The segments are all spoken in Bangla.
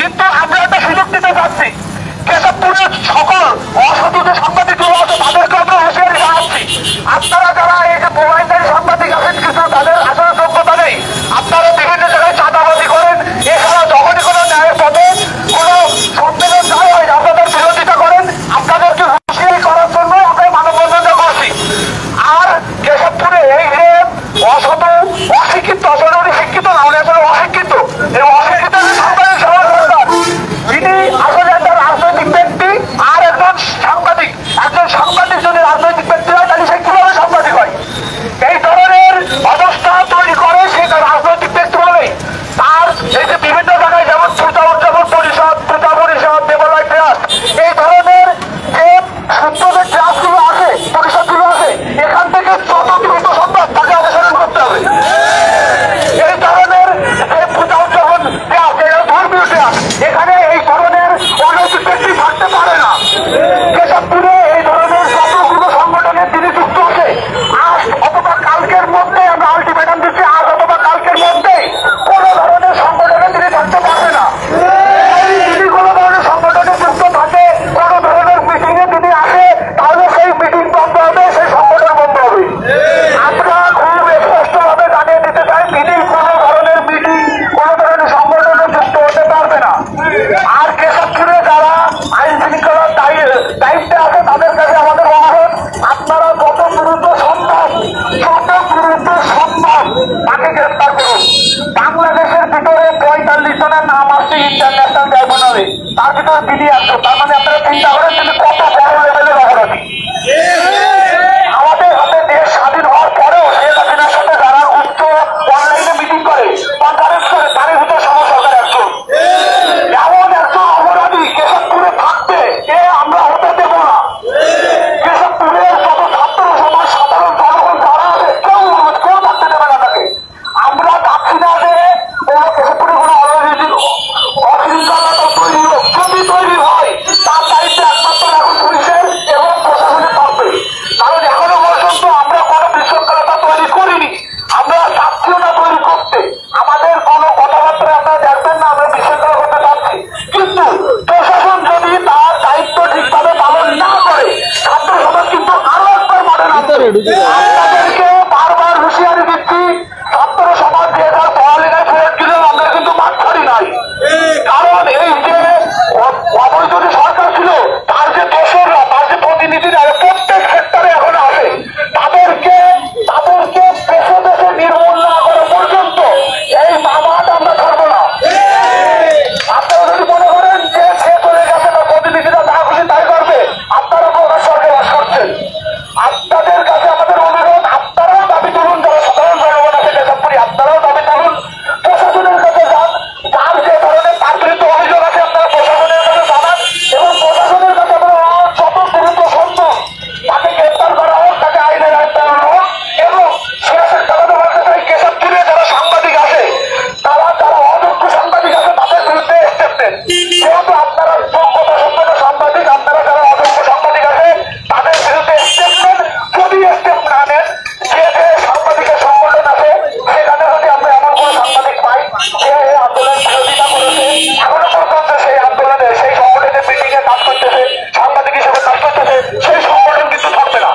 কিন্তু আমরা একটা সুযোগ দিতে চাচ্ছি, কেশবপুরের সকল অসাধু যে সাংবাদিকগুলো আছে তাদেরকে আমরা হুঁশিয়ারি জানাচ্ছি, আপনারা যারা এই যে মোবাইলদারি সাংবাদিক আছেন কিন্তু তাদের আসলে যোগ্যতা নেই, আপনারা বিভিন্ন জায়গায় চাঁদাবাজি করেন, এছাড়া যখনই কোনো ন্যায়ের পথে কোনো সম্মেলন না হয় আপনাদের বিরোধিতা করেন, আপনাদেরকে হুঁশিয়ারি করার জন্য আমরা মানববন্ধনটা করছি। আর কেশবপুরে এই যে অসাধু অশিক্ষিত, আসলে উনি শিক্ষিত না, উনি আসলে অশিক্ষিত, এই অশিক্ষিত যে সাংবাদিক সমাজ সরকার, তিনি আসলে একটা রাজনৈতিক ব্যক্তি আর একজন সাংবাদিক। একজন সাংবাদিক যদি রাজনৈতিক ব্যক্তি হয় তাহলে সে কিভাবে সাংবাদিক হয়? এই ধরনের অবস্থা তৈরি করে সে রাজনৈতিক ব্যক্তি বলেই। তার এই যে বিভিন্ন জায়গায় যেমন পূজা উদযাপন পরিষদ, পূজা পরিষদ, দেবালয় ট্রাস্ট, এই ধরনের যে সূত্রদের ট্রাস্টগুলো আছে, পরিষদগুলো আছে, এখান থেকে যত দ্রুত সম্ভব তাকে অপসারণ করতে হবে। এই ধরনের যে পূজা উদযাপন ট্রাস্ট, ধর্মীয় ট্রাস্ট, এখানে এই ধরনের অনৈতিক ব্যক্তি থাকতে পারে না। কেশবপুরে এই ধরনের যতগুলো সংগঠনের যিনি যুক্ত আছে, আজ অথবা কালকের মধ্যে আমরা আলটিমেটাম দিচ্ছি, আজ অথবা কালকের মধ্যে কোন ধরনের সংগঠনে তিনি থাকতে পারবে না। যদি কোন ধরনের সংগঠনে যুক্ত থাকে, কোন ধরনের মিটিং এ যদি আসে, তাহলে সেই মিটিং বন্ধ হবে, সেই সংগঠন বন্ধ হবে। আমরা খুব স্পষ্টভাবে জানিয়ে দিতে চাই, তিনি কোন ধরনের মিটিং, কোন ধরনের সংগঠনে যুক্ত হতে পারবে না। আর কেশবপুরে যারা আইন শৃঙ্খলার দায়িত্বে আছে তাদের কাছে আমাদের অনুরোধ, আপনারা যত দ্রুত সম্ভব তাকে গ্রেফতার করুন। বাংলাদেশের ভিতরে 45 জনের নাম আসছে ইন্টারন্যাশনাল ট্রাইব্যুনালে, তার ভিতরে বিধি আসছে। তার মানে আপনারা চিন্তা করেন তিনি কত বড় লেভেলের অপরাধী। আমাদের হাতে দেশ স্বাধীন হওয়ার পরেও শেখ হাসিনার সাথে যারা উচ্চ অনলাইনে মিটিং করে, কনফারেন্স করে, তাদের ভিতরে সরকার একজন এমন একজন অপরাধী কেশবপুরে থাকবে, এ আমরা হতে দেব না। কেশবপুরের যত ছাত্র সমাজ, সাধারণ জনগণ যারা আছে, কেউ থাকতে দেবে না তাকে। আমরা চাচ্ছি না যে কোনো কেশবপুরে কোনো অশৃঙ্খলতা তৈরি হোক, যদি তৈরি হয় তার দায়িত্বে একমাত্র এখন পুলিশের এবং প্রশাসনের থাকবে। কারণ এখনো পর্যন্ত আমরা কোনো বিশৃঙ্খলতা তৈরি করিনি, আমরা চাচ্ছিও না তৈরি করতে। আমাদের কোনো কথাবার্তায় আপনারা দেখবেন না আমরা বিশৃঙ্খলা করতে চাচ্ছি, কিন্তু প্রশাসন যদি তার দায়িত্ব ঠিকভাবে পালন না করে, ছাত্র সমাজ কিন্তু আরো একবার মাঠে নামবে। আপনাদেরকে বারবার হুঁশিয়ারি দিচ্ছি, ছাত্র সমাজ যে তার পড়ালেখায় ফেরত গেলেও আমরা কিন্তু মাঠ ছাড়ি নাই। কারণ এই যে অবৈধ যে সরকার ছিল, তার যে দোসররা, তার যে প্রতিনিধিরা প্রত্যেক সেক্টরে এখন আছে, তাদেরকে দেশে দেশে নির্মূল না করা পর্যন্ত এই মাঠ আমরা ছাড়বো না। আপনারা যদি মনে করেন যে সে চলে গেছে বা প্রতিনিধিরা যা খুশি তাই করবে, আপনারা প্রকাশ স্বর্গে বাস করছেন। আপনাদের কাছে আমাদের অনুরোধ, আপনারাও দাবি তুলুন, যারা সাধারণ জনগণ আছে কেশবপুরে, আপনারাও দাবি তুলুন, প্রশাসনের কাছে যান, যার যে ধরনের তার বিরুদ্ধে অভিযোগ আছে আপনারা প্রশাসনের কাছে জানান, এবং প্রশাসনের কাছে আমরা যত দ্রুত সম্ভব তাকে গ্রেপ্তার করা হোক, তাকে আইনের আওতায় আনা হোক। এবং শেষের কারণে বলতে চাই, কেশবপুরে যারা সাংবাদিক আছে, যারা অযোগ্য সাংবাদিক আছে, তাদের বিরুদ্ধে স্টেপ নেন। যেহেতু আপনারা যোগ্যতা সম্পন্ন সাংবাদিক, আপনারা যারা অযোগ্য সাংবাদিক আছে তাদের বিরুদ্ধে স্টেপ নেন। যদি স্টেপ না নেন, যে সাংবাদিকের সংগঠন আছে সেখানে যদি আমরা এমন কোন সাংবাদিক পাই যে আন্দোলন বিরোধিতা করেছে, এখনো পর্যন্ত সেই আন্দোলনে, সেই সংগঠনের মিটিং এ কাজ করতেছে, সাংবাদিক হিসেবে কাজ করতেছে, সেই সংগঠন কিন্তু থাকবে না।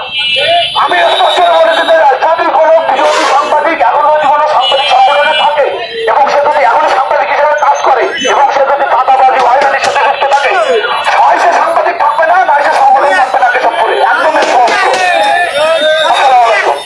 আমি স্পষ্ট বলে দিতে চাই, যদি কোনো বিরোধী সাংবাদিক এখনো যদি কোনো সাংবাদিক সংগঠনে থাকে এবং সে যদি এখনো সাংবাদিক হিসেবে কাজ করে এবং সে যদি চাঁদাবাজি হয়রানির সাথে যুক্ত থাকে, হয় সে সাংবাদিক থাকবে না, নয় সে সংগঠন থাকবে না কেশবপুরে। একদমই স্পষ্ট। আসসালামু আলাইকুম।